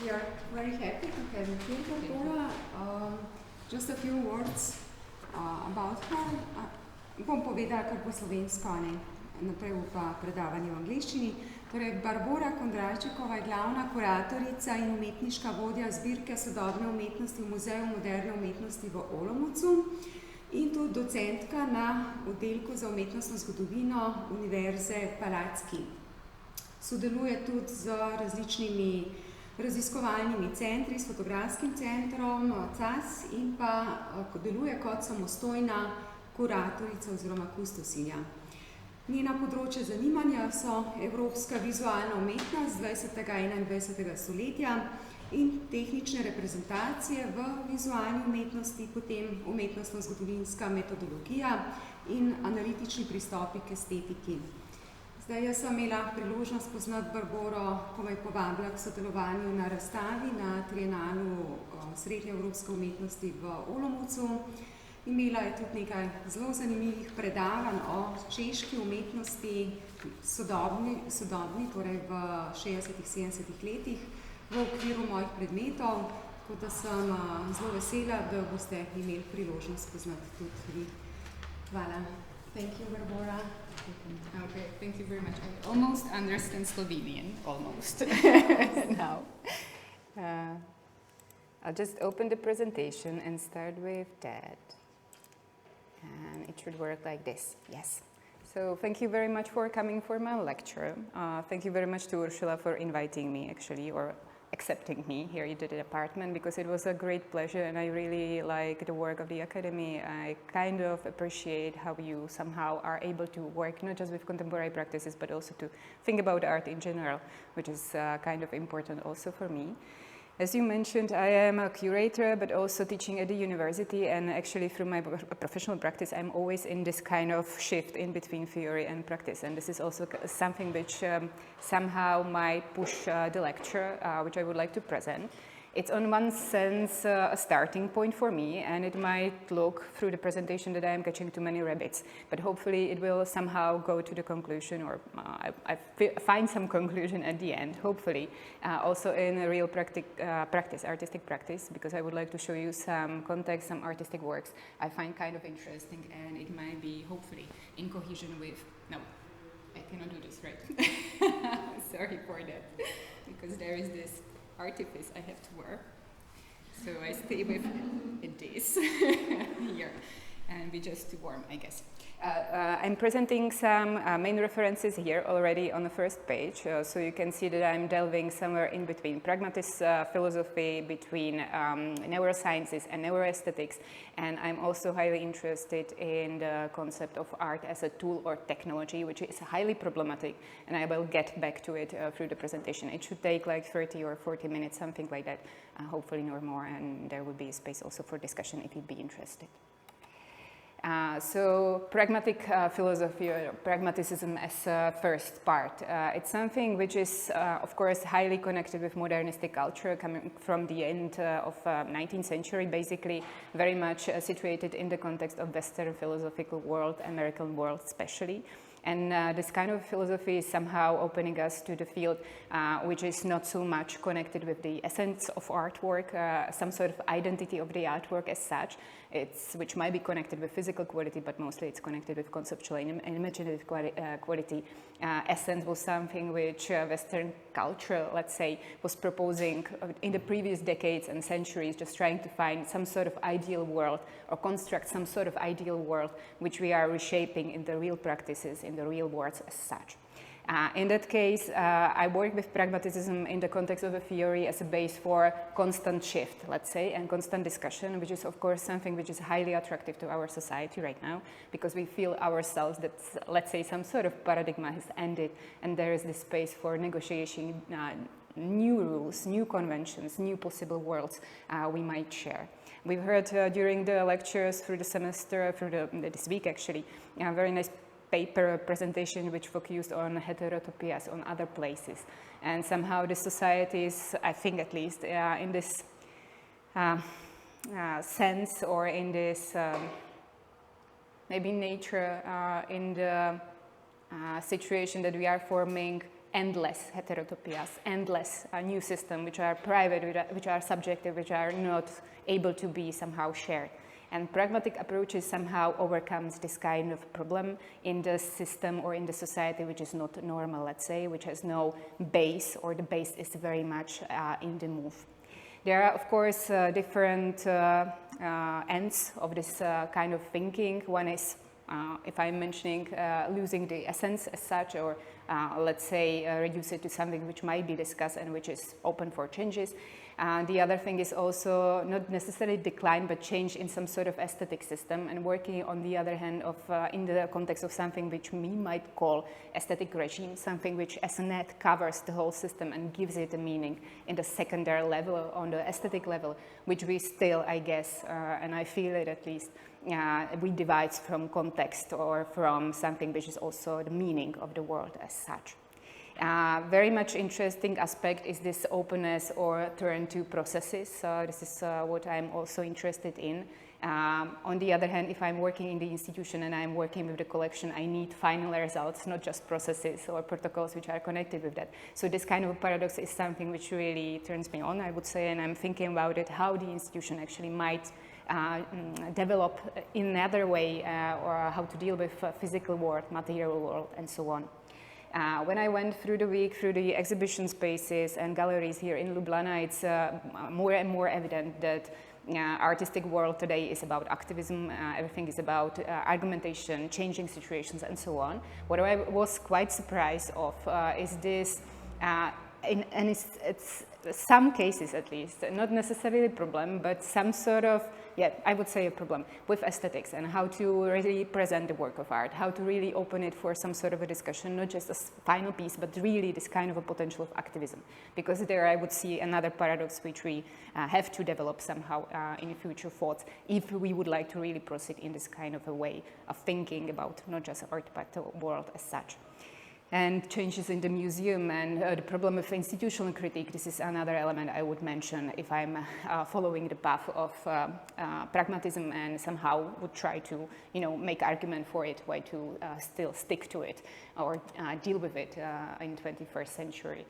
We are very happy to have you here, Barbora. Just a few words about her. Bom povedala kar po slovensko, ne? Naprej pa predavanje v angleščini. Torej, Barbora Kundračíková je glavna kuratorica in umetniška vodja zbirke sodobne umetnosti v Muzeju moderne umetnosti v Olomoucu in tudi docentka na oddelku za umetnostno zgodovino Univerzi Palacký. Sodeluje tudi z različnimi raziskovalnimi centri, s fotografskim centrom CAS in pa deluje kot samostojna kuratorica oziroma kustosinja. Njena področja zanimanja so evropska vizualna umetnost 20. in 21. stoletja in tehnične reprezentacije v vizualni umetnosti, potem umetnostno-zgodovinska metodologija in analitični pristopi k estetiki. Zdaj, jaz sem imela priložnost poznati Barboro, ko me je povabila k sodelovanju na razstavi na Trienalu srednje evropske umetnosti v Olomoucu. Imela je tudi nekaj zelo zanimivih predavanj o češki umetnosti sodobni, torej v 60-70 letih v okviru mojih predmetov, tako da sem zelo vesela, da boste imeli priložnost poznati tudi vi. Hvala. Thank you, Barbora. Okay, thank you very much. I almost understand Slovenian, almost. Now, I'll just open the presentation and start with that. And it should work like this, yes. So thank you very much for coming for my lecture. Thank you very much to Ursula for inviting me, actually, or accepting me here into the department, because it was a great pleasure and I really like the work of the Academy. I kind of appreciate how you somehow are able to work not just with contemporary practices, but also to think about art in general, which is kind of important also for me. As you mentioned, I am a curator, but also teaching at the university, and actually through my professional practice, I'm always in this kind of shift in between theory and practice, and this is also something which somehow might push the lecture, which I would like to present. It's on one sense a starting point for me, and it might look through the presentation that I am catching too many rabbits, but hopefully it will somehow go to the conclusion, or I find some conclusion at the end, hopefully, also in a real practice, artistic practice, because I would like to show you some context, some artistic works I find kind of interesting, and it might be hopefully in cohesion with, no, I cannot do this, right? Sorry for that, because there is this artifice I have to wear, so I stay with this here, and be just too warm, I guess. I'm presenting some main references here already on the first page, so you can see that I'm delving somewhere in between pragmatist philosophy, between neurosciences and neuroaesthetics, and I'm also highly interested in the concept of art as a tool or technology, which is highly problematic, and I will get back to it through the presentation. It should take like 30 or 40 minutes, something like that, hopefully no more, and there will be space also for discussion if you'd be interested. So pragmatic philosophy, or pragmatism as a first part. It's something which is, of course, highly connected with modernistic culture, coming from the end of 19th century, basically, very much situated in the context of Western philosophical world, American world especially. And this kind of philosophy is somehow opening us to the field which is not so much connected with the essence of artwork, some sort of identity of the artwork as such, which might be connected with physical quality, but mostly it's connected with conceptual and imaginative quality. Essence was something which Western culture, let's say, was proposing in the previous decades and centuries, just trying to find some sort of ideal world or construct some sort of ideal world which we are reshaping in the real practices, in the real worlds as such. In that case, I work with pragmatism in the context of a theory as a base for constant shift, let's say, and constant discussion, which is, of course, something which is highly attractive to our society right now, because we feel ourselves that, let's say, some sort of paradigm has ended, and there is this space for negotiation, new rules, new conventions, new possible worlds we might share. We've heard during the lectures through the semester, through this week actually, a very nice paper presentation which focused on heterotopias on other places, and somehow the societies, I think at least, in this sense, or in this maybe nature, in the situation that we are forming endless heterotopias, endless new systems which are private, which are subjective, which are not able to be somehow shared. And pragmatic approaches somehow overcomes this kind of problem in the system or in the society which is not normal, let's say, which has no base, or the base is very much in the move. There are, of course, different ends of this kind of thinking. One is, if I'm mentioning losing the essence as such, or let's say reduce it to something which might be discussed and which is open for changes. The other thing is also not necessarily decline, but change in some sort of aesthetic system, and working on the other hand of in the context of something which we might call aesthetic regime, something which as a net covers the whole system and gives it a meaning in the secondary level, on the aesthetic level, which we still, I guess, and I feel it at least, we divide from context or from something which is also the meaning of the world as such. Very much interesting aspect is this openness or turn to processes. This is what I'm also interested in. On the other hand, if I'm working in the institution and I'm working with the collection, I need final results, not just processes or protocols which are connected with that. So this kind of paradox is something which really turns me on, I would say, and I'm thinking about it, how the institution actually might develop in another way, or how to deal with physical world, material world, and so on. When I went through the week, through the exhibition spaces and galleries here in Ljubljana, it's more and more evident that artistic world today is about activism, everything is about argumentation, changing situations, and so on. What I was quite surprised of is this, and it's some cases at least, not necessarily a problem, but some sort of, yeah, I would say a problem with aesthetics and how to really present the work of art, how to really open it for some sort of a discussion, not just a final piece, but really this kind of a potential of activism. Because there I would see another paradox which we have to develop somehow in future thoughts, if we would like to really proceed in this kind of a way of thinking about not just art, but the world as such. And changes in the museum and the problem of institutional critique, this is another element I would mention if I'm following the path of pragmatism and somehow would try to, make argument for it, why to still stick to it or deal with it in 21st century.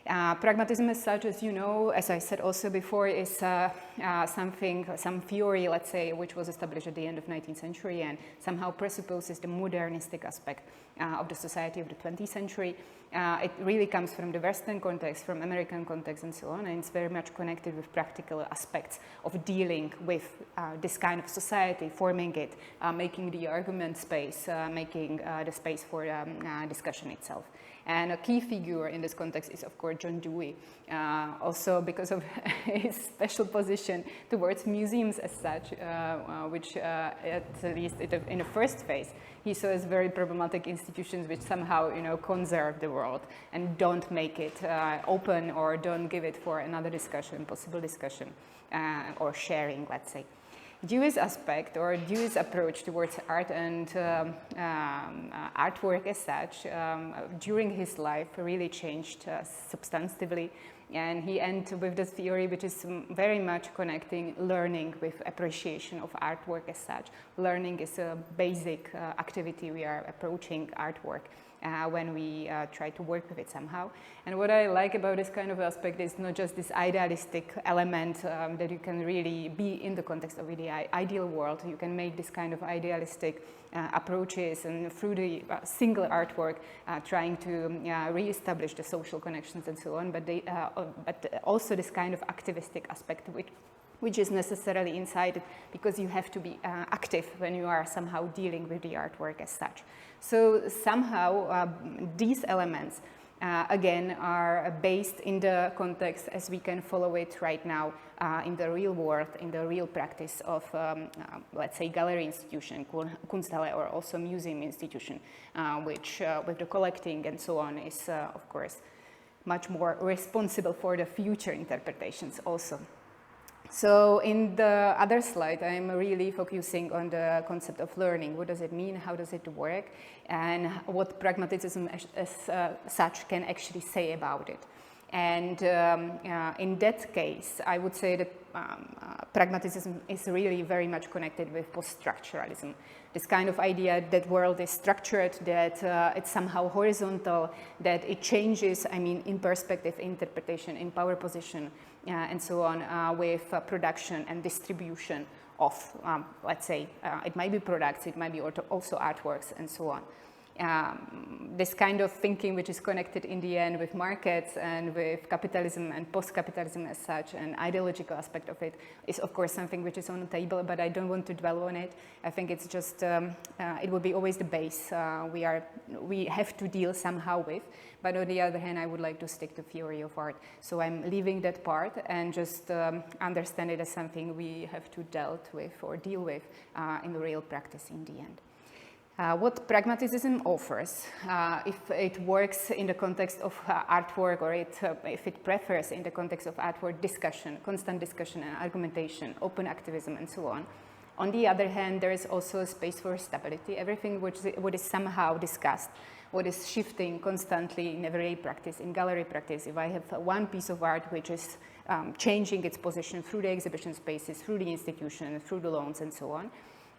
Pragmatism as such, as you know, as I said also before, is some theory, let's say, which was established at the end of 19th century and somehow presupposes the modernistic aspect of the society of the 20th century. It really comes from the Western context, from American context and so on, and it's very much connected with practical aspects of dealing with this kind of society, forming it, making the argument space, making the space for discussion itself. And a key figure in this context is, of course, John Dewey, also because of his special position towards museums as such, which at least in the first phase, he saw as very problematic institutions which somehow, conserve the world and don't make it open or don't give it for another discussion, possible discussion or sharing, let's say. Dewey's aspect or Dewey's approach towards art and artwork as such during his life really changed substantively, and he ended with the theory which is very much connecting learning with appreciation of artwork as such. Learning is a basic activity we are approaching artwork when we try to work with it somehow. And what I like about this kind of aspect is not just this idealistic element that you can really be in the context of the ideal world. You can make this kind of idealistic approaches and through the single artwork trying to re-establish the social connections and so on, but also this kind of activistic aspect which is necessarily inside it, because you have to be active when you are somehow dealing with the artwork as such. So somehow these elements again are based in the context as we can follow it right now in the real world, in the real practice of let's say gallery institution, Kunsthalle, or also museum institution, which with the collecting and so on is of course much more responsible for the future interpretations also. So in the other slide, I'm really focusing on the concept of learning. What does it mean? How does it work? And what pragmatism as such can actually say about it. And in that case, I would say that pragmatism is really very much connected with post-structuralism. This kind of idea that world is structured, that it's somehow horizontal, that it changes, I mean, in perspective, interpretation, in power position, and so on, with production and distribution of, let's say, it might be products, it might be also artworks, and so on. This kind of thinking, which is connected in the end with markets and with capitalism and post-capitalism as such, an ideological aspect of it, is of course something which is on the table, but I don't want to dwell on it. I think it's just, it will be always the base we have to deal somehow with, but on the other hand, I would like to stick to theory of art. So I'm leaving that part and just understand it as something we have to deal with in the real practice in the end. What pragmatism offers, if it works in the context of artwork, or if it prefers in the context of artwork discussion, constant discussion and argumentation, open activism, and so on. On the other hand, there is also a space for stability. Everything what is somehow discussed, what is shifting constantly in everyday practice, in gallery practice. If I have one piece of art which is changing its position through the exhibition spaces, through the institution, through the loans, and so on.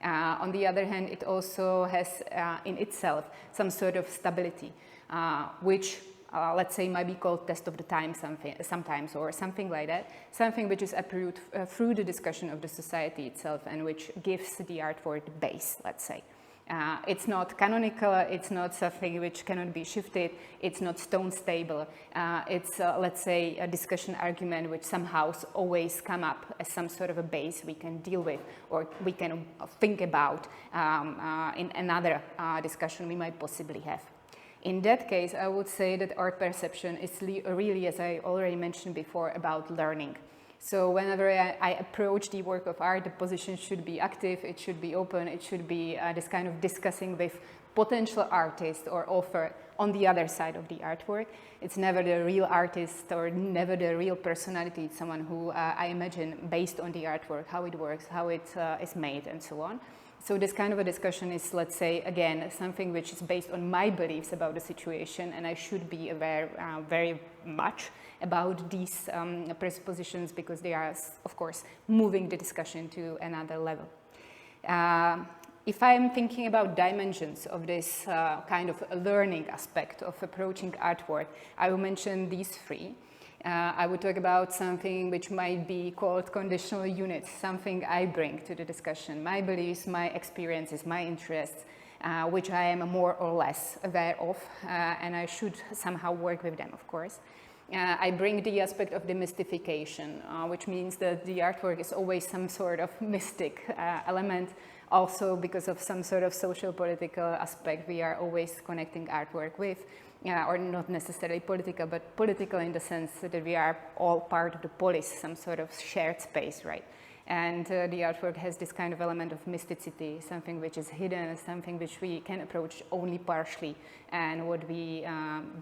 On the other hand, it also has in itself some sort of stability, which, let's say, might be called test of the time sometimes, or something like that, something which is approved through the discussion of the society itself and which gives the artwork the base, let's say. It's not canonical, it's not something which cannot be shifted, it's not stone stable, it's, let's say, a discussion argument which somehow always come up as some sort of a base we can deal with, or we can think about in another discussion we might possibly have. In that case, I would say that art perception is really, as I already mentioned before, about learning. So whenever I approach the work of art, the position should be active, it should be open, it should be this kind of discussing with potential artist or author on the other side of the artwork. It's never the real artist or never the real personality. It's someone who I imagine based on the artwork, how it works, how it is made, and so on. So this kind of a discussion is, let's say, again, something which is based on my beliefs about the situation, and I should be aware very much about these presuppositions, because they are, of course, moving the discussion to another level. If I'm thinking about dimensions of this kind of learning aspect of approaching artwork, I will mention these three. I would talk about something which might be called conditional units, something I bring to the discussion, my beliefs, my experiences, my interests, which I am more or less aware of, and I should somehow work with them, of course. I bring the aspect of demystification, which means that the artwork is always some sort of mystic element. Also, because of some sort of social political aspect, we are always connecting artwork with, or not necessarily political, but political in the sense that we are all part of the polis, some sort of shared space, right? And the artwork has this kind of element of mysticity, something which is hidden, something which we can approach only partially, and what we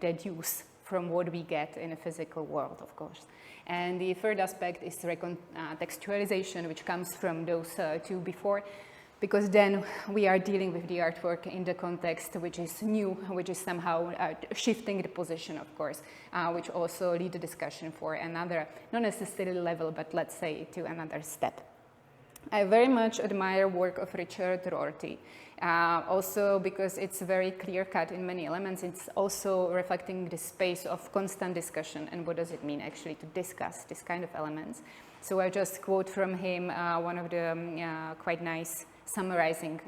deduce from what we get in a physical world, of course. And the third aspect is recontextualization, which comes from those two before, because then we are dealing with the artwork in the context which is new, which is somehow shifting the position, of course, which also lead the discussion for another, not necessarily level, but let's say to another step. I very much admire work of Richard Rorty, also because it's very clear-cut in many elements. It's also reflecting the space of constant discussion, and what does it mean actually to discuss this kind of elements. So I just quote from him one of the quite nice summarizing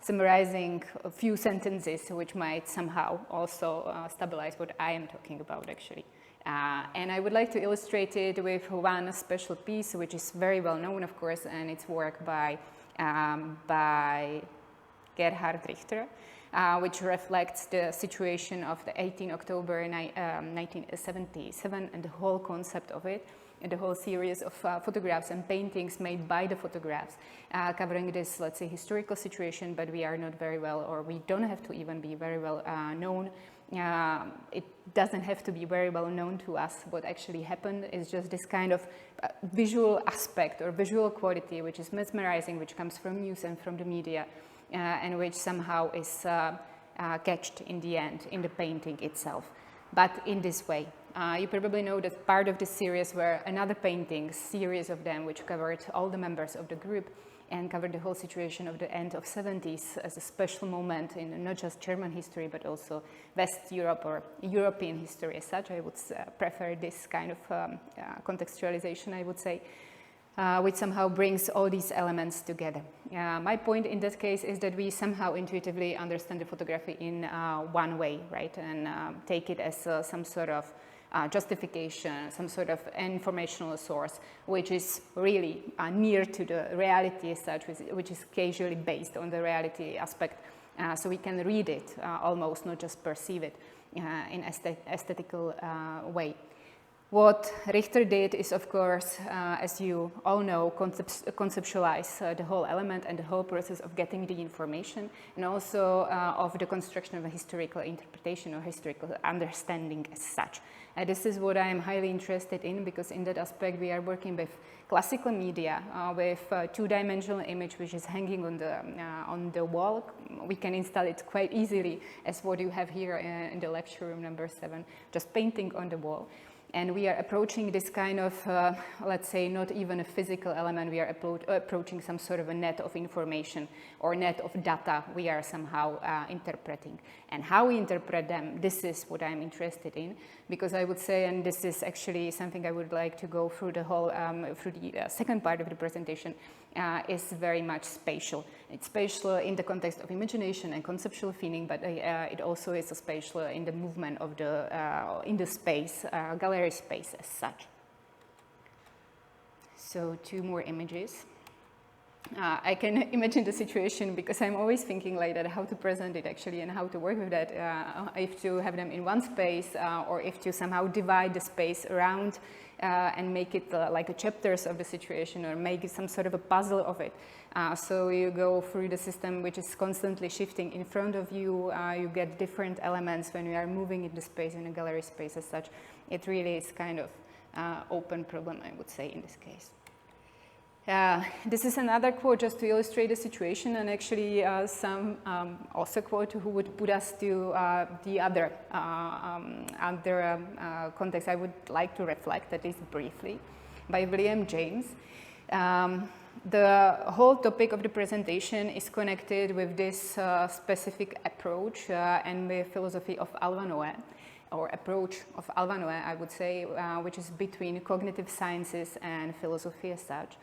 summarizing a few sentences which might somehow also stabilize what I am talking about actually. And I would like to illustrate it with one special piece which is very well known, of course, and it's work by Gerhard Richter, which reflects the situation of the 18 October 1977 and the whole concept of it, and the whole series of photographs and paintings made by the photographs, covering this, let's say, historical situation, but we are not very well, or we don't have to even be very well known. It doesn't have to be very well known to us what actually happened. It's just this kind of visual aspect or visual quality which is mesmerizing, which comes from news and from the media, and which somehow is catched in the end in the painting itself, but in this way. You probably know that part of the series were another painting, series of them, which covered all the members of the group and covered the whole situation of the end of 70s as a special moment in not just German history, but also West Europe or European history as such. I would prefer this kind of contextualization, I would say, which somehow brings all these elements together. My point in that case is that we somehow intuitively understand the photography in one way, right? And take it as some sort of justification, some sort of informational source, which is really near to the reality as such, which is casually based on the reality aspect. So we can read it almost, not just perceive it in aesthetical way. What Richter did is, of course, as you all know, conceptualize the whole element and the whole process of getting the information, and also of the construction of a historical interpretation or historical understanding as such. This is what I am highly interested in, because in that aspect we are working with classical media, with two-dimensional image which is hanging on the wall. We can install it quite easily, as what you have here in the lecture room number 7, just painting on the wall. And we are approaching this kind of, let's say, not even a physical element, we are approaching some sort of a net of information or net of data we are somehow interpreting. And how we interpret them, this is what I'm interested in, because I would say, and this is actually something I would like to go through the whole, through the second part of the presentation, is very much spatial. It's spatial in the context of imagination and conceptual feeling, but it also is a spatial in the movement of the, in the space, gallery space as such. So 2 more images. I can imagine the situation, because I'm always thinking like that, how to present it actually and how to work with that, if to have them in one space or if to somehow divide the space around and make it like a chapters of the situation, or make it some sort of a puzzle of it. So you go through the system which is constantly shifting in front of you, you get different elements when you are moving in the space, in a gallery space as such. It really is kind of open problem, I would say, in this case. This is another quote just to illustrate the situation, and actually some also quote who would put us to the other context I would like to reflect, at least briefly, by William James. The whole topic of the presentation is connected with this specific approach and the philosophy of Alva Noëja, or approach of Alva Noëja, I would say, which is between cognitive sciences and philosophy as such.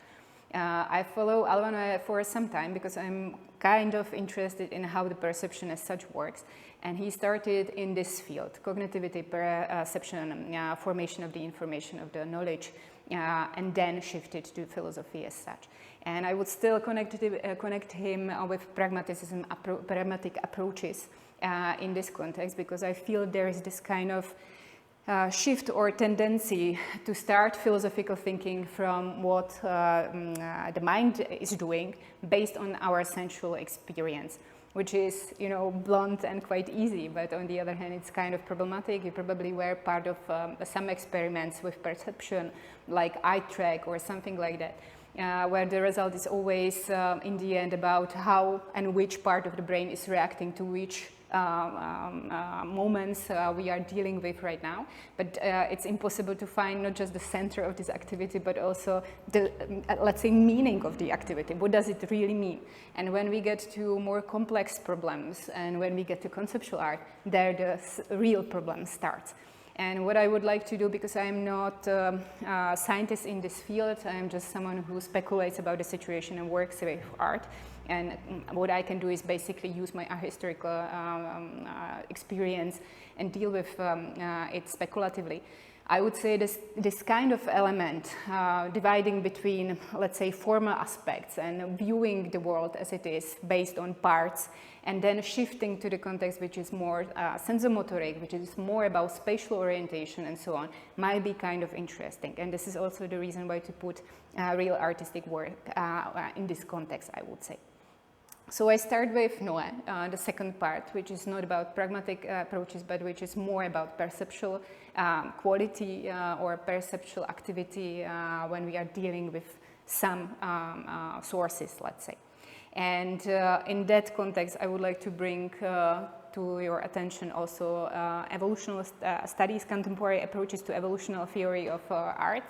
I follow Alva Noëja for some time because I'm kind of interested in how the perception as such works. And he started in this field, cognitivity, perception, formation of the information, of the knowledge, and then shifted to philosophy as such. And I would still connect him with pragmatic approaches in this context, because I feel there is this kind of shift or tendency to start philosophical thinking from what the mind is doing based on our sensual experience, which is, you know, blunt and quite easy, but on the other hand, it's kind of problematic. You probably were part of some experiments with perception, like eye track or something like that, where the result is always, in the end, about how and which part of the brain is reacting to which moments we are dealing with right now, but it's impossible to find not just the center of this activity, but also the, let's say, meaning of the activity. What does it really mean? And when we get to more complex problems, and when we get to conceptual art, there the real problem starts. And what I would like to do, because I'm not a scientist in this field, I'm just someone who speculates about the situation and works with art. And what I can do is basically use my historical experience and deal with it speculatively. I would say this kind of element, dividing between, let's say, formal aspects and viewing the world as it is based on parts, and then shifting to the context which is more sensomotoric, which is more about spatial orientation and so on, might be kind of interesting. And this is also the reason why to put real artistic work in this context, I would say. So I start with Noëja, the second part, which is not about pragmatic approaches, but which is more about perceptual quality or perceptual activity when we are dealing with some sources, let's say. And in that context, I would like to bring to your attention also evolutional studies, contemporary approaches to evolutional theory of art,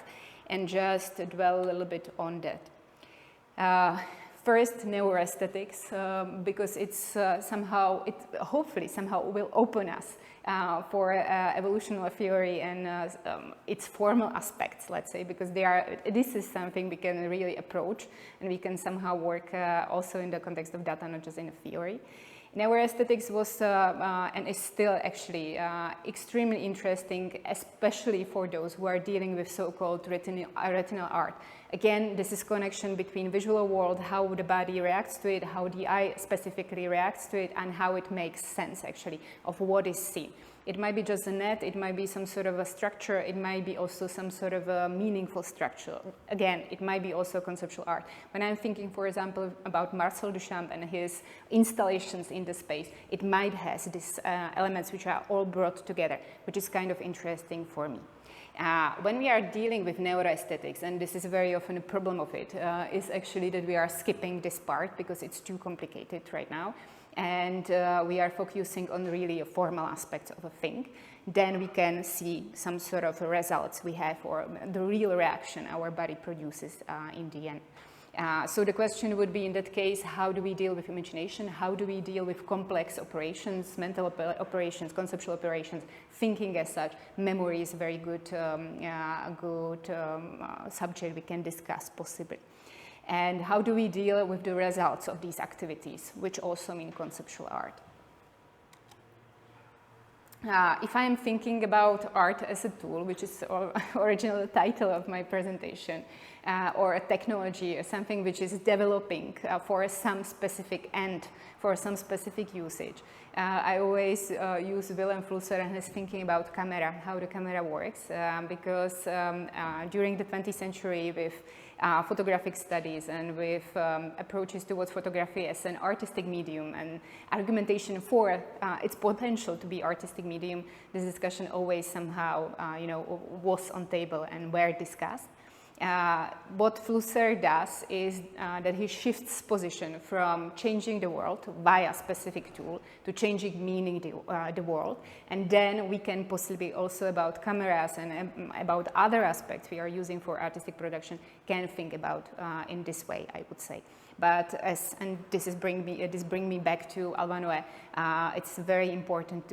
and just dwell a little bit on that. First, neuroaesthetics, because it's hopefully somehow will open us for evolutional theory and its formal aspects, let's say, because this is something we can really approach, and we can somehow work also in the context of data, not just in theory. Neuroaesthetics was and is still actually extremely interesting, especially for those who are dealing with so-called retinal art. Again, this is connection between visual world, how the body reacts to it, how the eye specifically reacts to it, and how it makes sense actually of what is seen. It might be just a net, it might be some sort of a structure, it might be also some sort of a meaningful structure. Again, it might be also conceptual art. When I'm thinking, for example, about Marcel Duchamp and his installations in the space, it might have these elements which are all brought together, which is kind of interesting for me. When we are dealing with neuroaesthetics, and this is very often a problem of it, is actually that we are skipping this part because it's too complicated right now. And we are focusing on really a formal aspects of a thing. Then we can see some sort of results we have, or the real reaction our body produces in the end. So the question would be, in that case, how do we deal with imagination? How do we deal with complex operations, mental operations, conceptual operations, thinking as such? Memory is a very good, subject we can discuss possibly. And how do we deal with the results of these activities, which also mean conceptual art? If I am thinking about art as a tool, which is the original title of my presentation, or a technology, or something which is developing for some specific end, for some specific usage, I always use Willem Flusser and his thinking about camera, how the camera works, because during the 20th century with photographic studies and with approaches towards photography as an artistic medium and argumentation for its potential to be artistic medium, this discussion always somehow was on table and were discussed. What Flusser does is that he shifts position from changing the world via specific tool to changing meaning the world, and then we can possibly also about cameras and about other aspects we are using for artistic production can think about in this way, I would say. But this bring me back to Alva Noëja. It's very important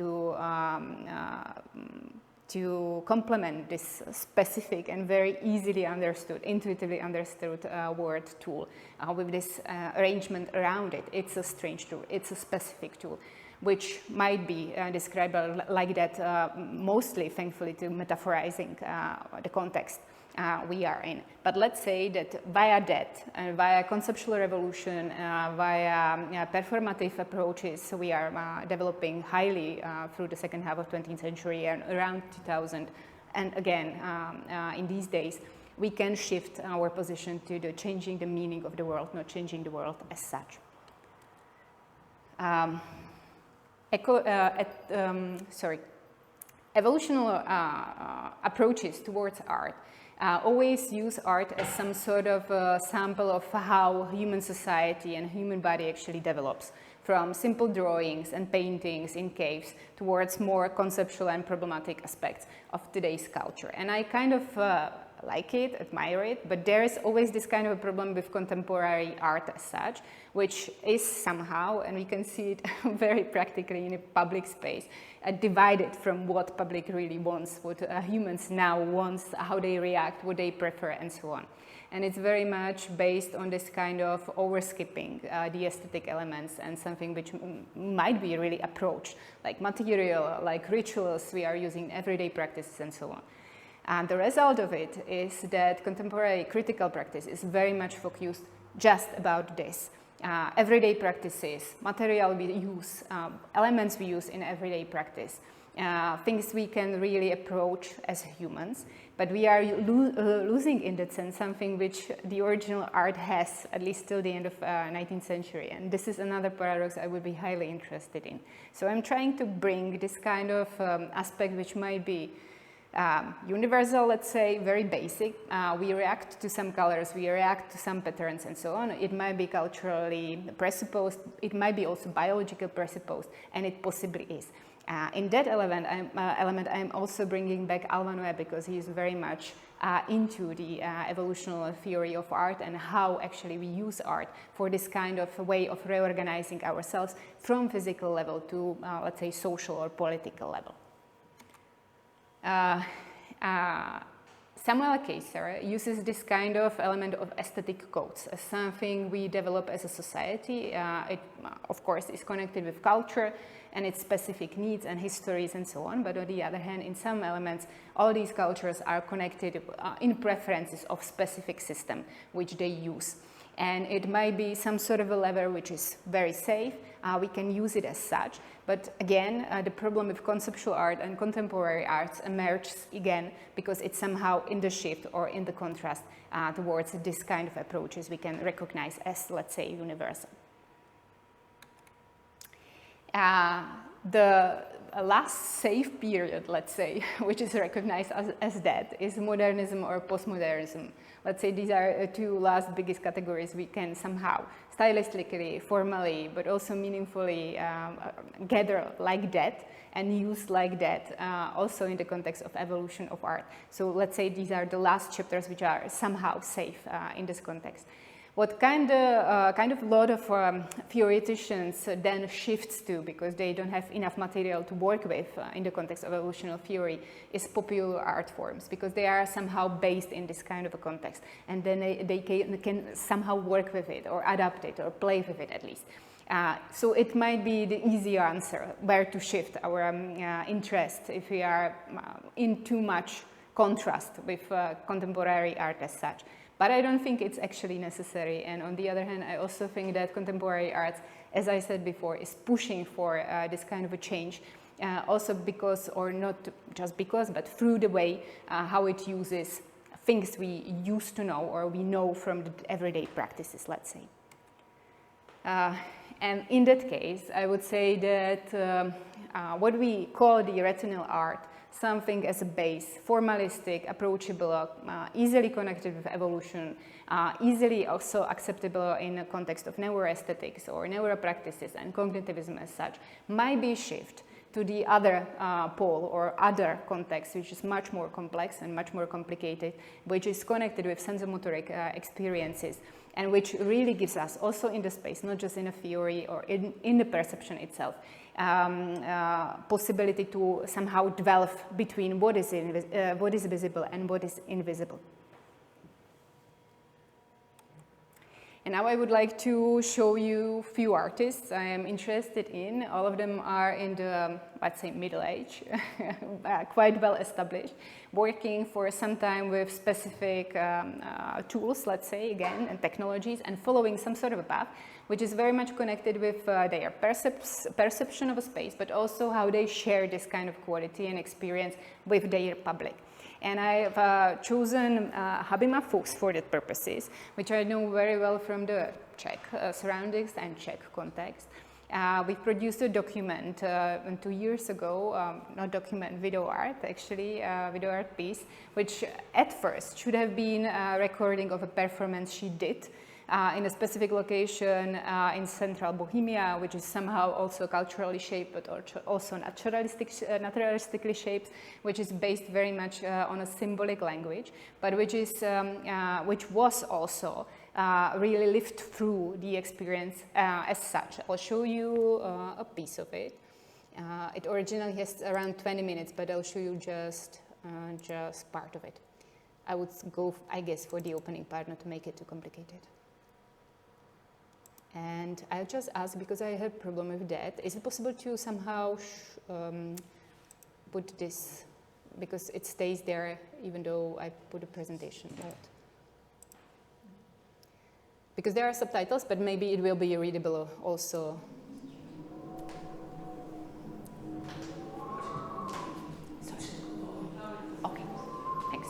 to complement this specific and very easily understood, intuitively understood word tool with this arrangement around it. It's a strange tool, it's a specific tool, which might be described like that mostly, thankfully, to metaphorizing the context we are in. But let's say that via that, and via conceptual revolution, via performative approaches we are developing highly through the second half of 20th century and around 2000, and again in these days, we can shift our position to the changing the meaning of the world, not changing the world as such. Evolutional approaches towards art always use art as some sort of sample of how human society and human body actually develops, from simple drawings and paintings in caves towards more conceptual and problematic aspects of today's culture. And I kind of like it, admire it, but there is always this kind of a problem with contemporary art as such, which is somehow, and we can see it very practically in a public space, divided from what public really wants, what humans now want, how they react, what they prefer, and so on. And it's very much based on this kind of overskipping the aesthetic elements and something which might be really approached, like material, like rituals we are using in everyday practices and so on. And the result of it is that contemporary critical practice is very much focused just about this. Everyday practices, material we use, elements we use in everyday practice, things we can really approach as humans, but we are losing in that sense something which the original art has, at least till the end of 19th century. And this is another paradox I would be highly interested in. So I'm trying to bring this kind of aspect which might be Universal, let's say, very basic. We react to some colors, we react to some patterns and so on. It might be culturally presupposed, it might be also biological presupposed, and it possibly is. In that element, I'm also bringing back Alva Noëja because he is very much into the evolutionary theory of art and how actually we use art for this kind of way of reorganizing ourselves from physical level to, let's say, social or political level. Samuel Kaiser uses this kind of element of aesthetic codes as something we develop as a society. It, of course, is connected with culture and its specific needs and histories and so on, but on the other hand, in some elements, all these cultures are connected in preferences of specific system which they use. And it might be some sort of a lever which is very safe, we can use it as such, but again, the problem with conceptual art and contemporary arts emerges again because it's somehow in the shift or in the contrast towards this kind of approaches we can recognize as, let's say, universal. The last safe period, let's say, which is recognized as that, is modernism or postmodernism. Let's say these are two last biggest categories we can somehow stylistically, formally, but also meaningfully gather like that and use like that also in the context of evolution of art. So let's say these are the last chapters which are somehow safe in this context. What kind of lot of theoreticians then shifts to, because they don't have enough material to work with in the context of evolutionary theory, is popular art forms, because they are somehow based in this kind of a context, and then they can somehow work with it, or adapt it, or play with it at least. So it might be the easy answer where to shift our interest if we are in too much contrast with contemporary art as such. But I don't think it's actually necessary, and on the other hand, I also think that contemporary art, as I said before, is pushing for this kind of a change, also because, or not just because, but through the way how it uses things we used to know or we know from the everyday practices, let's say. And in that case, I would say that what we call the retinal art, something as a base, formalistic, approachable, easily connected with evolution, easily also acceptable in the context of neuroaesthetics or neuropractices and cognitivism as such, might be shift to the other pole or other context, which is much more complex and much more complicated, which is connected with sensomotoric experiences, and which really gives us also in the space, not just in a theory or in the perception itself, possibility to somehow dwell between what is visible and what is invisible. And now I would like to show you a few artists I am interested in. All of them are in the, let's say, middle age, quite well established, working for some time with specific tools, let's say, again, and technologies, and following some sort of a path, which is very much connected with their perception of a space, but also how they share this kind of quality and experience with their public. And I've chosen Habima Fuchs for that purposes, which I know very well from the Czech surroundings and Czech context. We produced a document 2 years ago, not document, video art, actually, video art piece, which at first should have been a recording of a performance she did in a specific location in central Bohemia, which is somehow also culturally shaped, but also naturalistically shaped, which is based very much on a symbolic language, but which was also really lived through the experience as such. I'll show you a piece of it. It originally has around 20 minutes, but I'll show you just part of it. I would go, I guess, for the opening part, not to make it too complicated. And I'll just ask, because I had a problem with that, is it possible to somehow put this, because it stays there even though I put a presentation mode? Because there are subtitles, but maybe it will be readable also. Okay, thanks.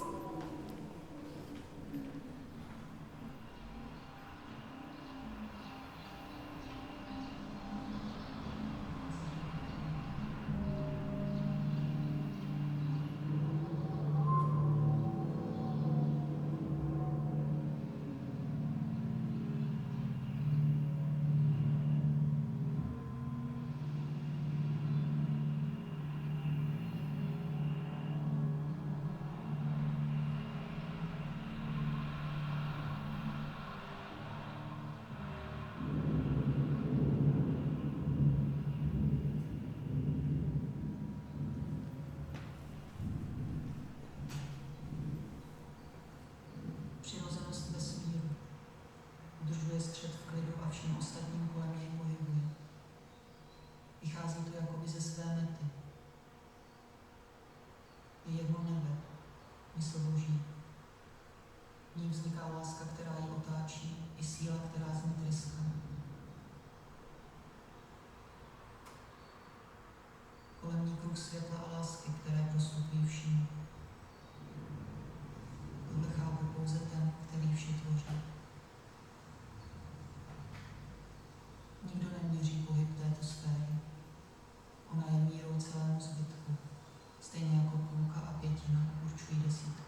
vším ostatním kolem jej pohybuje. Vychází to jakoby ze své mety. Je jedno nebe, mysl Boží. V ní vzniká láska, která ji otáčí, i síla, která z ní tryská. Kolem ní kruh světla a lásky, které prostupují vším. Tohle chápe pouze ten, který vše tvoří. Nikdo neměří pohyb této sféry. Ona je mírou celému zbytku, stejně jako půlka a pětina určují desítku.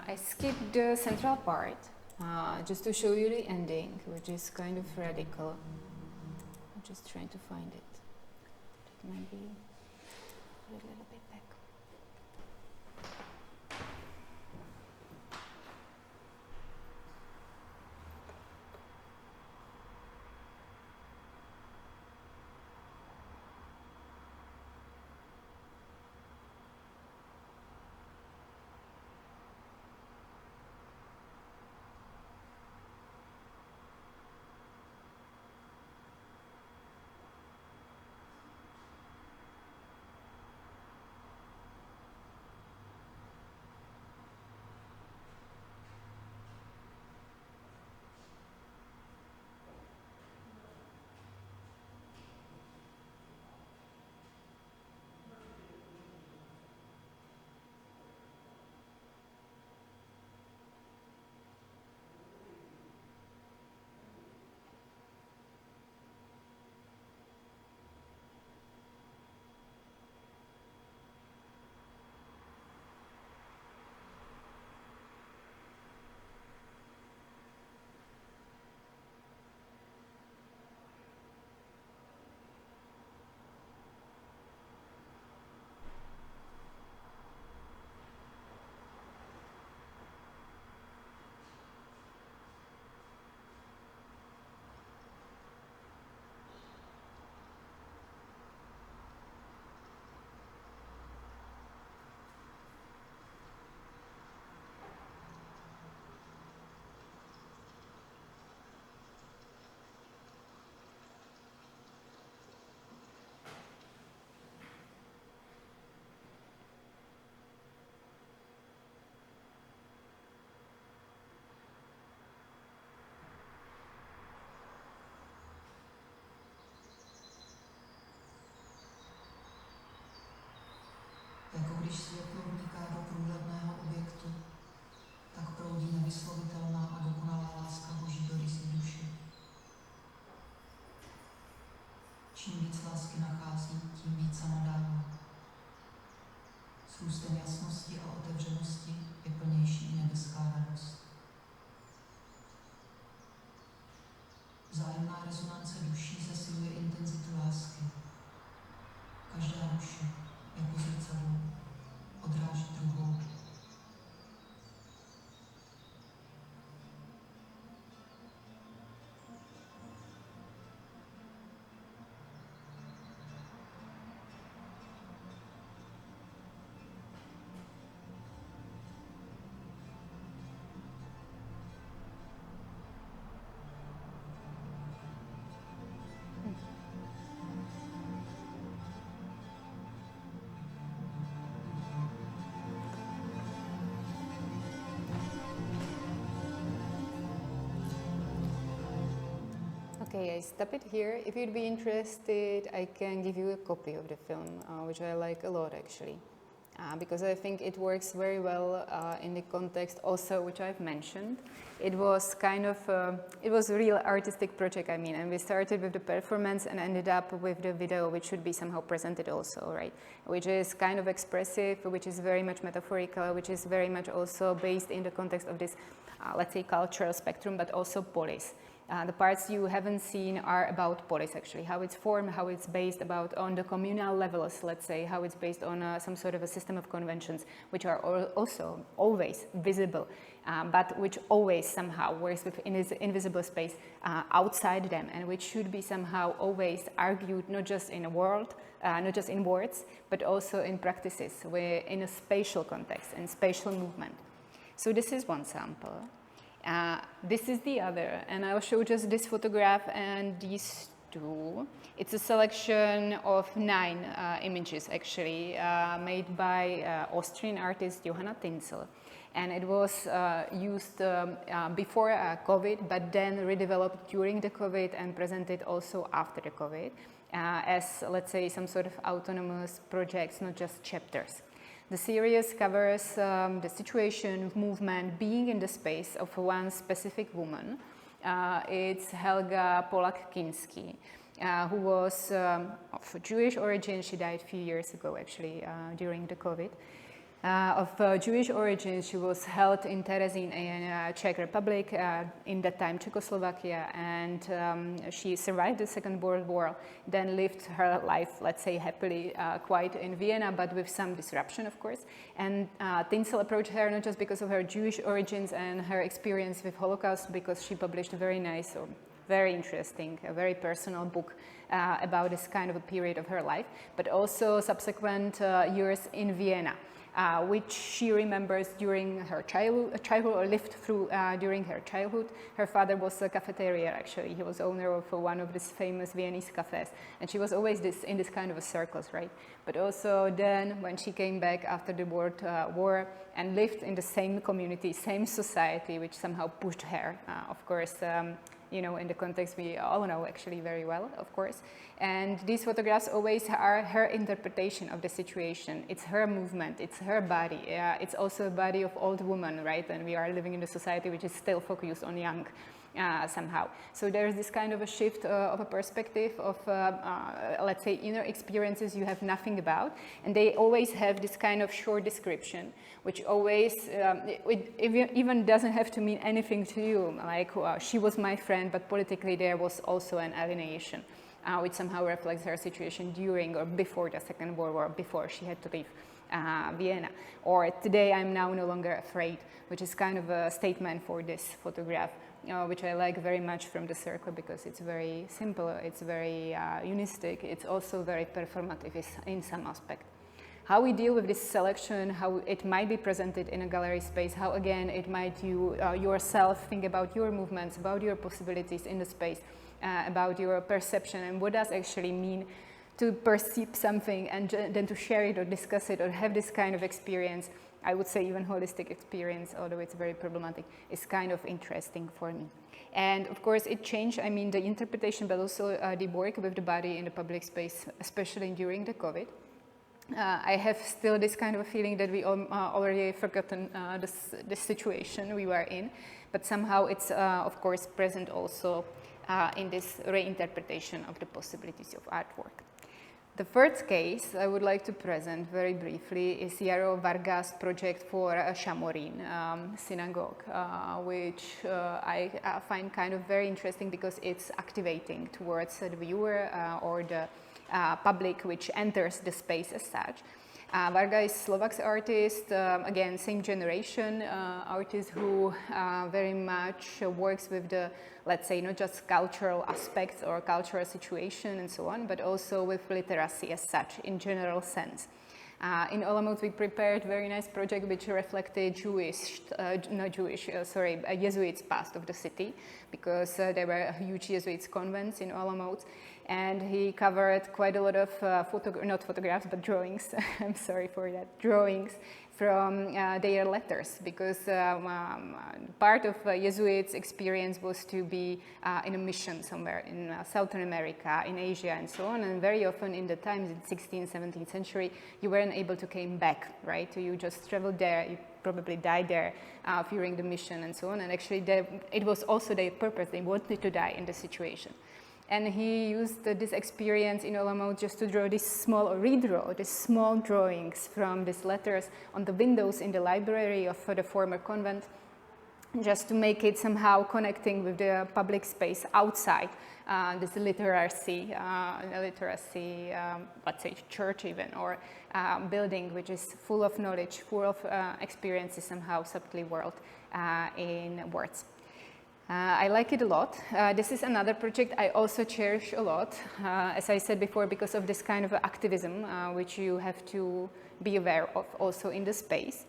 I skipped the central part just to show you the ending, which is kind of radical. I'm just trying to find it. It might be a little bit back. Čím víc lásky nachází, tím víc sama dává. S růstem jasnosti a otevřenosti je plnější i nebeská radost. Vzájemná rezonance duší zesiluje intenzitu lásky. Každá duše, jako zrcadlo, odráží druhou. Okay, I stop it here. If you'd be interested, I can give you a copy of the film, which I like a lot actually, because I think it works very well in the context also which I've mentioned. It was kind of, it was a real artistic project, I mean, and we started with the performance and ended up with the video, which should be somehow presented also, right? Which is kind of expressive, which is very much metaphorical, which is very much also based in the context of this, let's say, cultural spectrum, but also polis. The parts you haven't seen are about polis actually, how it's formed, how it's based about on the communal levels, let's say, how it's based on some sort of a system of conventions, which are also always visible, but which always somehow works within its invisible space outside them, and which should be somehow always argued not just in a world, not just in words, but also in practices, in a spatial context and spatial movement. So this is one sample. This is the other, and I'll show just this photograph and these two. It's a selection of 9 images actually, made by Austrian artist Johanna Tinzel. And it was used before COVID, but then redeveloped during the COVID and presented also after the COVID as, let's say, some sort of autonomous projects, not just chapters. The series covers the situation, movement, being in the space of one specific woman. It's Helga Polak-Kinsky, who was of Jewish origin. She died a few years ago, actually, during the COVID. Of Jewish origin, she was held in Terezín in Czech Republic, in that time Czechoslovakia, and she survived the Second World War, then lived her life, let's say, happily, quite in Vienna, but with some disruption, of course. And Tinzel approached her not just because of her Jewish origins and her experience with Holocaust, because she published a very nice, or very interesting, a very personal book about this kind of a period of her life, but also subsequent years in Vienna. Which she remembers during her childhood or lived through during her childhood. Her father was a cafeteria, actually. He was owner of one of these famous Viennese cafes. And she was always in this kind of a circles, right? But also then, when she came back after the war and lived in the same community, same society, which somehow pushed her, of course, you know, in the context we all know actually very well, of course. And these photographs always are her interpretation of the situation. It's her movement, it's her body. It's also a body of old woman, right? And we are living in a society which is still focused on young. Somehow. So there's this kind of a shift of a perspective of, let's say, inner experiences you have nothing about. And they always have this kind of short description, which always, it even doesn't have to mean anything to you. Like, she was my friend, but politically there was also an alienation, which somehow reflects her situation during or before the Second World War, before she had to leave Vienna. Or today I'm now no longer afraid, which is kind of a statement for this photograph. Which I like very much from the circle because it's very simple, it's very unistic, it's also very performative in some aspect. How we deal with this selection, how it might be presented in a gallery space, how again it might you yourself think about your movements, about your possibilities in the space, about your perception and what does actually mean to perceive something and then to share it or discuss it or have this kind of experience. I would say even holistic experience, although it's very problematic, is kind of interesting for me. And of course it changed, I mean, the interpretation, but also the work with the body in the public space, especially during the COVID. I have still this kind of a feeling that we already forgotten this situation we were in, but somehow it's of course present also in this reinterpretation of the possibilities of artwork. The first case I would like to present very briefly is Jaro Varga's project for a Shamorin synagogue, which I find kind of very interesting because it's activating towards the viewer or the public which enters the space as such. Varga is Slovak artist, again same generation artist who very much works with the, let's say, not just cultural aspects or cultural situation and so on, but also with literacy as such in general sense. In Olomouc we prepared a very nice project which reflected Jesuits past of the city, because there were huge Jesuits convents in Olomouc, and he covered quite a lot of not photographs but drawings, I'm sorry for that, drawings from their letters, because part of Jesuits' experience was to be in a mission somewhere in Southern America, in Asia and so on, and very often in the times in 16th, 17th century you weren't able to came back, right? You just traveled there, you probably died there during the mission and so on, and actually it was also their purpose, they wanted to die in the situation. And he used this experience in Olomouc just to draw these small, or redraw these small drawings from these letters on the windows in the library of the former convent, just to make it somehow connecting with the public space outside this literacy, let's say church even, or building which is full of knowledge, full of experiences, somehow subtly world in words. I like it a lot. This is another project I also cherish a lot, as I said before, because of this kind of activism which you have to be aware of also in the space.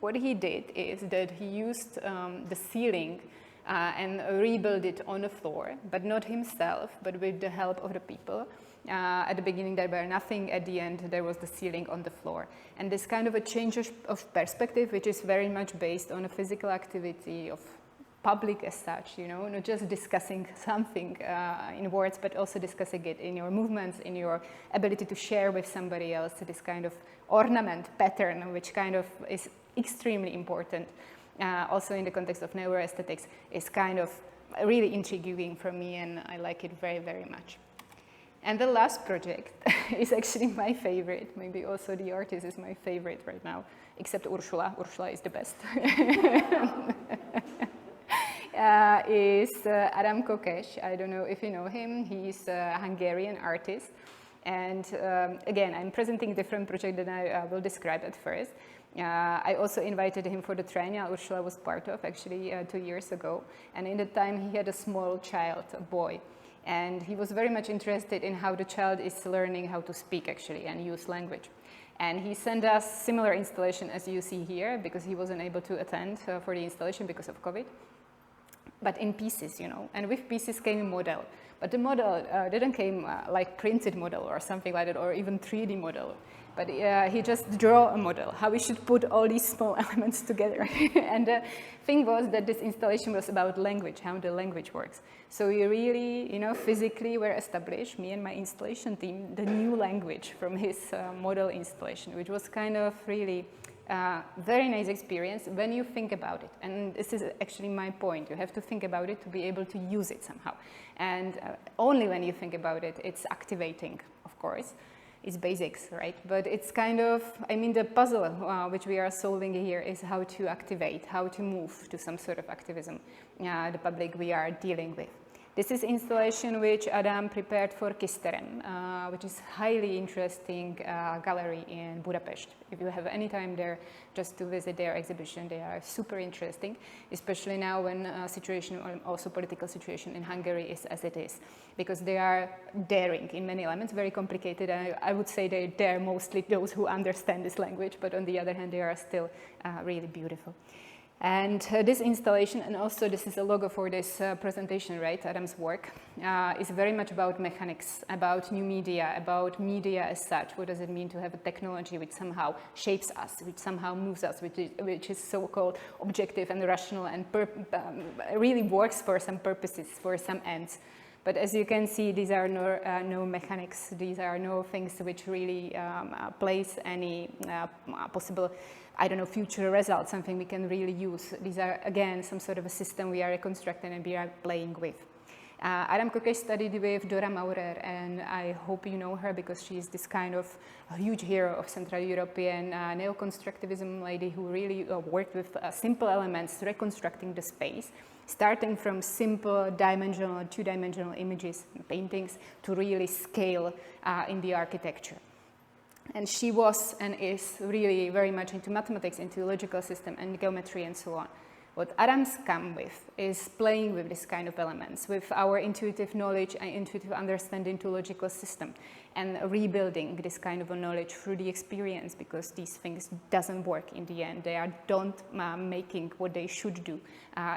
What he did is that he used the ceiling and rebuilt it on the floor, but not himself, but with the help of the people. At the beginning there were nothing, at the end there was the ceiling on the floor. And this kind of a change of perspective, which is very much based on a physical activity of public as such, you know, not just discussing something in words, but also discussing it in your movements, in your ability to share with somebody else, this kind of ornament pattern, which kind of is extremely important. Also in the context of neuroaesthetics, is kind of really intriguing for me, and I like it very, very much. And the last project is actually my favorite. Maybe also the artist is my favorite right now, except Ursula. Ursula is the best. Is Adam Kokes. I don't know if you know him. He's a Hungarian artist. And again, I'm presenting a different project that I will describe at first. I also invited him for the triennial Ursula was part of, actually 2 years ago. And in that time, he had a small child, a boy. And he was very much interested in how the child is learning how to speak, actually, and use language. And he sent us similar installation as you see here, because he wasn't able to attend for the installation because of COVID. But in pieces, you know, and with pieces came a model. But the model didn't came like printed model or something like that, or even 3D model. But he just drew a model, how we should put all these small elements together. And the thing was that this installation was about language, how the language works. So we really, you know, physically were established, me and my installation team, the new language from his model installation, which was kind of really very nice experience when you think about it. And this is actually my point. You have to think about it to be able to use it somehow. And only when you think about it, it's activating, of course. It's basics, right? But it's kind of, I mean, the puzzle which we are solving here is how to activate, how to move to some sort of activism, the public we are dealing with. This is installation which Adam prepared for Kisterem, which is highly interesting gallery in Budapest. If you have any time there, just to visit their exhibition, they are super interesting, especially now when situation, also political situation in Hungary is as it is, because they are daring in many elements, very complicated. I would say they dare mostly those who understand this language, but on the other hand, they are still really beautiful. And this installation, and also this is a logo for this presentation, right, Adam's work, is very much about mechanics, about new media as such. What does it mean to have a technology which somehow shapes us, which somehow moves us, which is so-called objective and rational and really works for some purposes, for some ends. But as you can see, these are no mechanics, these are no things which really place any possible, I don't know, future result, something we can really use. These are, again, some sort of a system we are reconstructing and we are playing with. Adam Kokesh studied with Dora Maurer, and I hope you know her because she is this kind of a huge hero of Central European neo-constructivism lady who really worked with simple elements, reconstructing the space, starting from simple dimensional, two-dimensional images, paintings, to really scale in the architecture. And she was and is really very much into mathematics, into logical system and geometry and so on. What Adam's come with is playing with this kind of elements, with our intuitive knowledge and intuitive understanding to logical system, and rebuilding this kind of a knowledge through the experience, because these things doesn't work in the end. They are don't making what they should do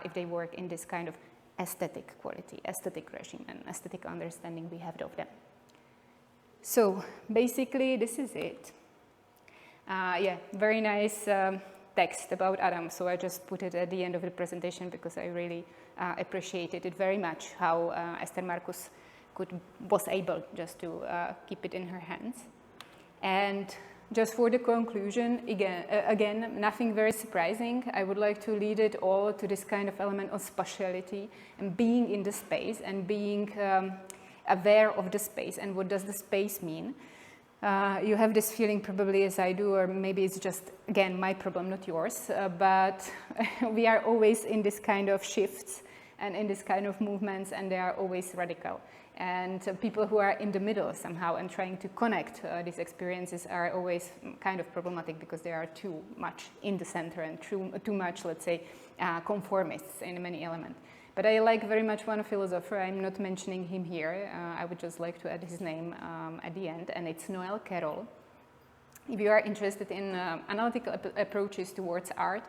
if they work in this kind of aesthetic quality, aesthetic regime and aesthetic understanding we have of them. So basically this is it. Yeah, very nice text about Adam, so I just put it at the end of the presentation because I really appreciated it very much, how Esther Marcus was able just to keep it in her hands. And just for the conclusion, again, nothing very surprising. I would like to lead it all to this kind of element of spatiality and being in the space and being aware of the space and what does the space mean. You have this feeling probably as I do, or maybe it's just, again, my problem, not yours, but we are always in this kind of shifts and in this kind of movements, and they are always radical. And people who are in the middle somehow and trying to connect these experiences are always kind of problematic because they are too much in the center and too much, let's say, conformists in many elements. But I like very much one philosopher, I'm not mentioning him here, I would just like to add his name at the end, and it's Noel Carroll. If you are interested in analytical approaches towards art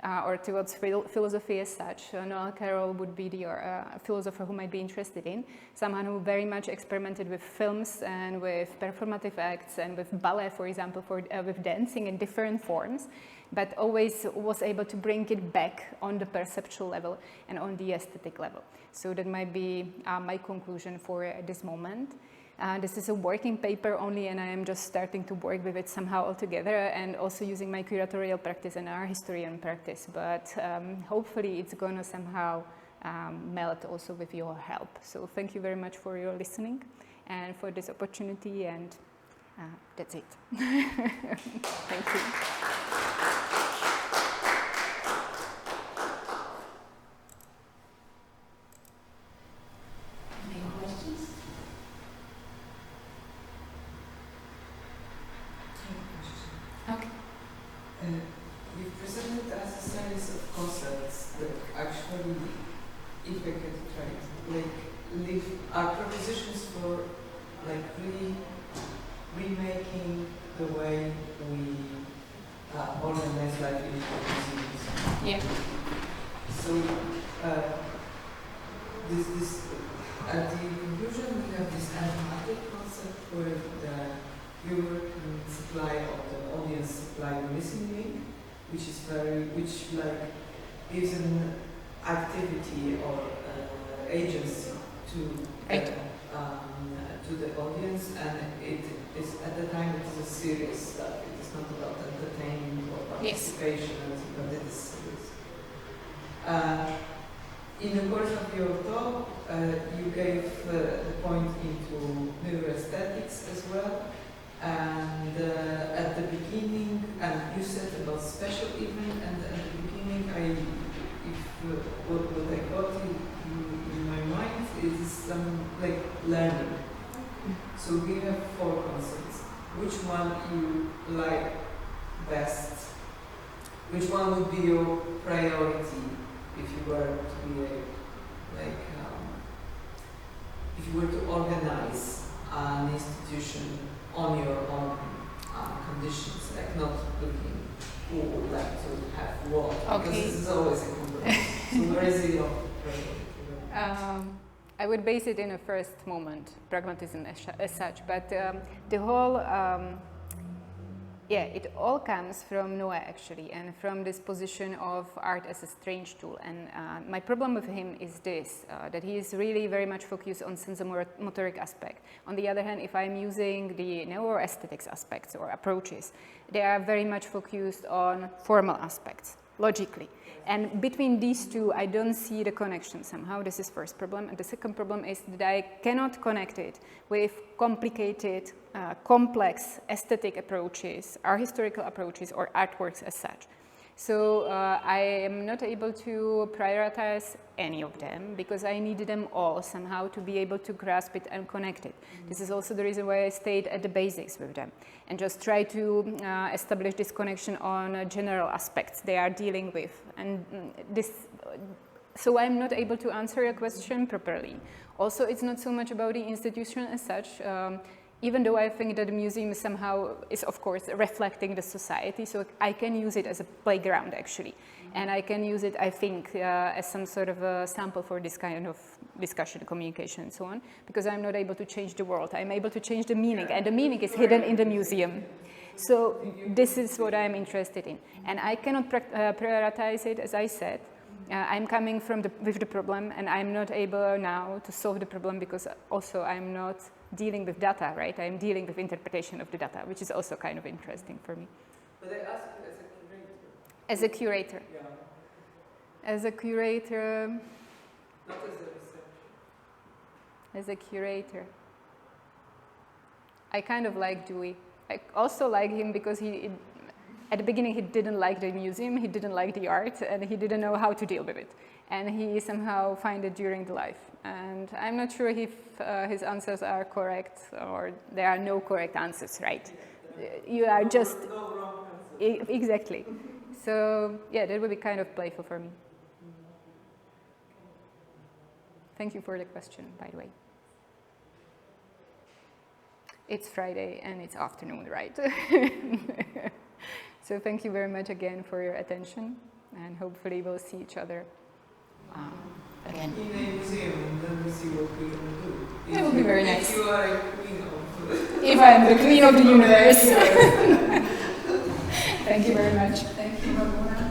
or towards philosophy as such, Noel Carroll would be the philosopher who might be interested in, someone who very much experimented with films and with performative acts and with ballet, for example, with dancing in different forms, but always was able to bring it back on the perceptual level and on the aesthetic level. So that might be my conclusion for this moment. This is a working paper only, and I am just starting to work with it somehow altogether, and also using my curatorial practice and art historian practice, but hopefully it's going to somehow melt also with your help. So thank you very much for your listening and for this opportunity, and that's it. Thank you. You presented as a series of concepts that actually, if I could try it, are propositions for remaking the way we organize life in museums. Yeah. So this at the conclusion we have this automatic concept where the viewer can supply or the audience supply the missing link, which gives an activity or agency to the audience, and it is at the time it is a serious stuff. It is not about entertainment or participation, but it is serious. In the course of your talk, you gave the point into neuroaesthetics as well. And at the beginning, and you said about special event, and at the beginning, what I got in my mind is some learning. So we have 4 concepts. Which one you like best? Which one would be your priority if you were to be if you were to organize an institution on your own conditions, not looking who would like to have what, because this is always a compromise. So where is your priority? I would base it in a first moment, pragmatism as such, but the whole, it all comes from Noé actually, and from this position of art as a strange tool. And my problem with him is this, that he is really very much focused on sensomotoric aspect. On the other hand, if I'm using the neuroaesthetics aspects or approaches, they are very much focused on formal aspects. logically. And between these two, I don't see the connection somehow. This is first problem. And the second problem is that I cannot connect it with complicated, complex aesthetic approaches, art historical approaches, or artworks as such. So I am not able to prioritize any of them because I need them all somehow to be able to grasp it and connect it. This is also the reason why I stayed at the basics with them and just try to establish this connection on general aspects they are dealing with. And so I'm not able to answer your question properly. Also, it's not so much about the institution as such. Even though I think that the museum somehow is, of course, reflecting the society, so I can use it as a playground, actually. And I can use it, I think, as some sort of a sample for this kind of discussion, communication, and so on, because I'm not able to change the world. I'm able to change the meaning, and the meaning is hidden in the museum. So this is what I'm interested in. And I cannot prioritize it, as I said. I'm coming with the problem, and I'm not able now to solve the problem because also I'm not dealing with data, right? I'm dealing with interpretation of the data, which is also kind of interesting for me. But I asked you As a curator? Yeah. As a curator... Not as a researcher. As a curator. I kind of like Dewey. I also like him because at the beginning he didn't like the museum, he didn't like the art, and he didn't know how to deal with it. And he somehow found it during the life. And I'm not sure if his answers are correct or there are no correct answers, right? You are just... No wrong answer. Exactly. So, yeah, that would be kind of playful for me. Thank you for the question, by the way. It's Friday and it's afternoon, right? So thank you very much again for your attention, and hopefully we'll see each other again. In a museum, then we see what we can do. It will be very nice. If you are a queen of... If I'm the queen of the universe. Thank you very much. Thank you, Barbora.